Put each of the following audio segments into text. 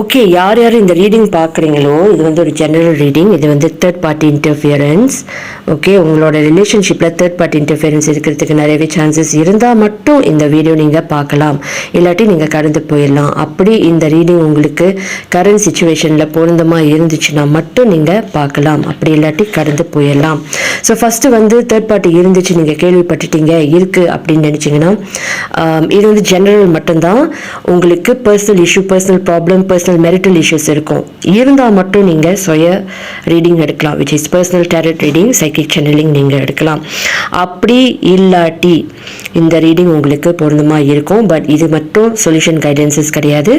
Okay, யார் யார் இந்த ரீடிங் பார்க்குறீங்களோ, இது வந்து ஒரு ஜெனரல் ரீடிங். இது வந்து தேர்ட் பார்ட்டி இன்டர்ஃபியரன்ஸ். ஓகே, உங்களோட ரிலேஷன்ஷிப்பில் தேர்ட் பார்ட்டி இன்டர்ஃபியரன்ஸ் இருக்கிறதுக்கு நிறையவே சான்சஸ் இருந்தால் மட்டும் இந்த வீடியோ நீங்கள் பார்க்கலாம், இல்லாட்டி நீங்கள் கடந்து போயிடலாம். அப்படி இந்த ரீடிங் உங்களுக்கு கரண்ட் சுச்சுவேஷனில் பொருந்தமாக இருந்துச்சுன்னா மட்டும் நீங்கள் பார்க்கலாம், அப்படி இல்லாட்டி கடந்து போயிடலாம். ஸோ ஃபஸ்ட்டு வந்து தேர்ட் பார்ட்டி இருந்துச்சு, நீங்கள் கேள்விப்பட்டுட்டீங்க இருக்குது அப்படின்னு நினச்சிங்கன்னா, இது வந்து ஜெனரல் மட்டும்தான். உங்களுக்கு personal issue, personal problem, personal marital issues இருக்கும் இருந்தால் மட்டும் நீங்கள் சுய ரீடிங் எடுக்கலாம், which is personal tarot reading, psychic channelling நீங்கள் எடுக்கலாம். அப்படி இல்லாட்டி இந்த ரீடிங் உங்களுக்கு பொருந்தமாக இருக்கும். பட் இது மட்டும் சொல்யூஷன் கைடன்சஸ் கிடையாது,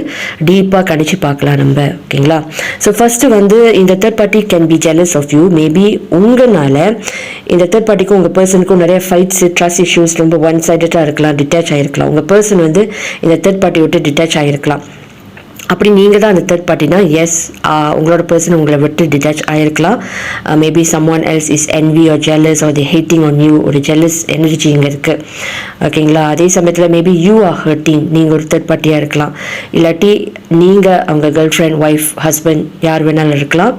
டீப்பாக கணிச்சு பார்க்கலாம் நம்ம. ஓகேங்களா? ஸோ ஃபஸ்ட்டு வந்து இந்த third party can be jealous of you. Maybe உங்களால் இந்த தேர்ட் பார்ட்டிக்கும் உங்கள் பர்சனுக்கும் நிறைய ஃபைட்ஸ், ட்ரஸ்ட் இஷ்யூஸ், ரொம்ப ஒன் சைடடாக இருக்கலாம், டிட்டாச் ஆகிருக்கலாம். உங்கள் பர்சன் வந்து இந்த தேர்ட் பார்ட்டி விட்டு டிட்டாச் ஆகிருக்கலாம். அப்படி நீங்கள் தான் அந்த தேர்ட் பார்ட்டினா, எஸ், உங்களோட பர்சன் உங்களை விட்டு டிட்டாச் ஆகிருக்கலாம். Maybe someone else is envy or jealous or the hating on you. ஒரு ஜெலஸ் எனர்ஜி இங்கே இருக்குது. ஓகேங்களா? அதே சமயத்தில் மேபி யூ ஆர் ஹர்ட்டிங், நீங்கள் ஒரு தேர்ட் பார்ட்டியாக இருக்கலாம். இல்லாட்டி நீங்கள் அவங்க கேர்ள் ஃப்ரெண்ட், ஒய்ஃப், ஹஸ்பண்ட் யார் வேணாலும் இருக்கலாம்.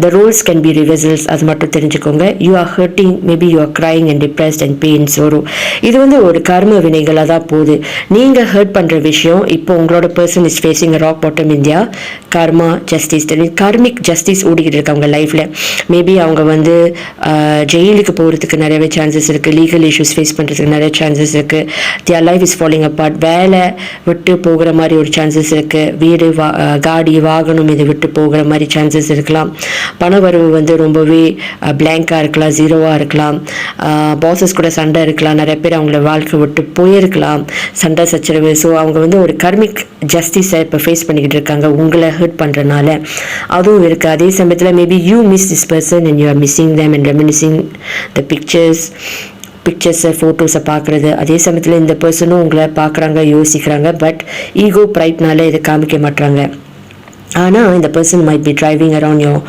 The roles can be reversals, அது மட்டும் தெரிஞ்சுக்கோங்க. You are hurting, maybe you are crying and depressed and pain, sorrow. இது வந்து ஒரு கர்ம வினைகளாக தான் போகுது. நீங்கள் ஹர்ட் பண்ணுற விஷயம், இப்போ உங்களோட person is facing rock bottom India, karma justice, karmic justice ஓடிக்கிட்டு இருக்கு அவங்க லைஃப்பில். மேபி அவங்க வந்து ஜெயிலுக்கு போகிறதுக்கு நிறையவே சான்சஸ் இருக்குது, லீகல் இஷ்யூஸ் ஃபேஸ் பண்ணுறதுக்கு நிறைய சான்சஸ் இருக்குது. Their life is falling apart, வேலை விட்டு போகிற மாதிரி ஒரு சான்சஸ் இருக்குது. வீடு, காடி, வாகனம் இதை விட்டு போகிற மாதிரி சான்சஸ் இருக்கலாம். பண வரவு வந்து ரொம்பவே பிளாங்காக இருக்கலாம், ஜீரோவாக இருக்கலாம். பாசஸ் கூட சண்டை இருக்கலாம், நிறைய பேர் அவங்கள வாழ்க்கை விட்டு போயிருக்கலாம், சண்டை சச்சரவு. ஸோ அவங்க வந்து ஒரு கர்மிக் ஜஸ்டிஸை இப்போ ஃபேஸ் பண்ணிக்கிட்டு இருக்காங்க உங்களை ஹர்ட் பண்ணுறனால, அதுவும் இருக்குது. அதே சமயத்தில் maybe you miss this person and you are missing them and reminiscing the பிக்சர்ஸை, ஃபோட்டோஸை பார்க்குறது. அதே சமயத்தில் இந்த பர்சனும் உங்களை பார்க்குறாங்க, யோசிக்கிறாங்க. பட் ஈகோ ப்ரைட்னால இதை காமிக்க மாட்டாங்க. ஆனால் இந்த person might be driving around your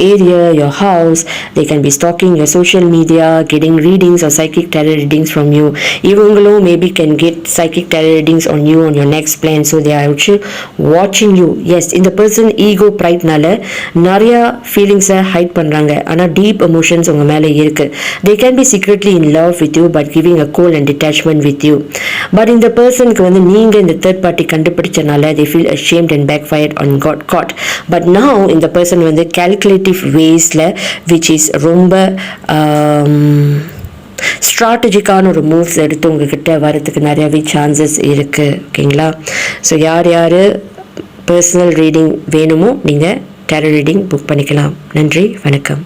area, your house. They can be stalking your social media, getting readings or psychic tarot readings from you. இவங்களும் maybe can get psychic tarot readings on you, on your next plan. So they are வாட்சிங் you. Yes, இந்த person ego ப்ரைட்னால நிறையா ஃபீலிங்ஸை height பண்ணுறாங்க. ஆனால் deep emotions உங்கள் மேலே இருக்குது. They can be secretly in love with you, but giving a cold and detachment with you. But இந்த பர்சனுக்கு வந்து நீங்கள் இந்த தேர்ட் பார்ட்டி கண்டுபிடிச்சனால they feel ashamed and backfired on caught. But now இந்த பர்சன் வந்து calculative waysல, which is ரொம்ப ஸ்ட்ராட்டஜிக்கான ஒரு மூவ்ஸ் எடுத்து உங்ககிட்ட வரதுக்கு நிறையவே சான்சஸ் இருக்குது. ஓகேங்களா? ஸோ யார் யார் பர்சனல் ரீடிங் வேணுமோ நீங்கள் டேரட் ரீடிங் புக் பண்ணிக்கலாம். நன்றி, வணக்கம்.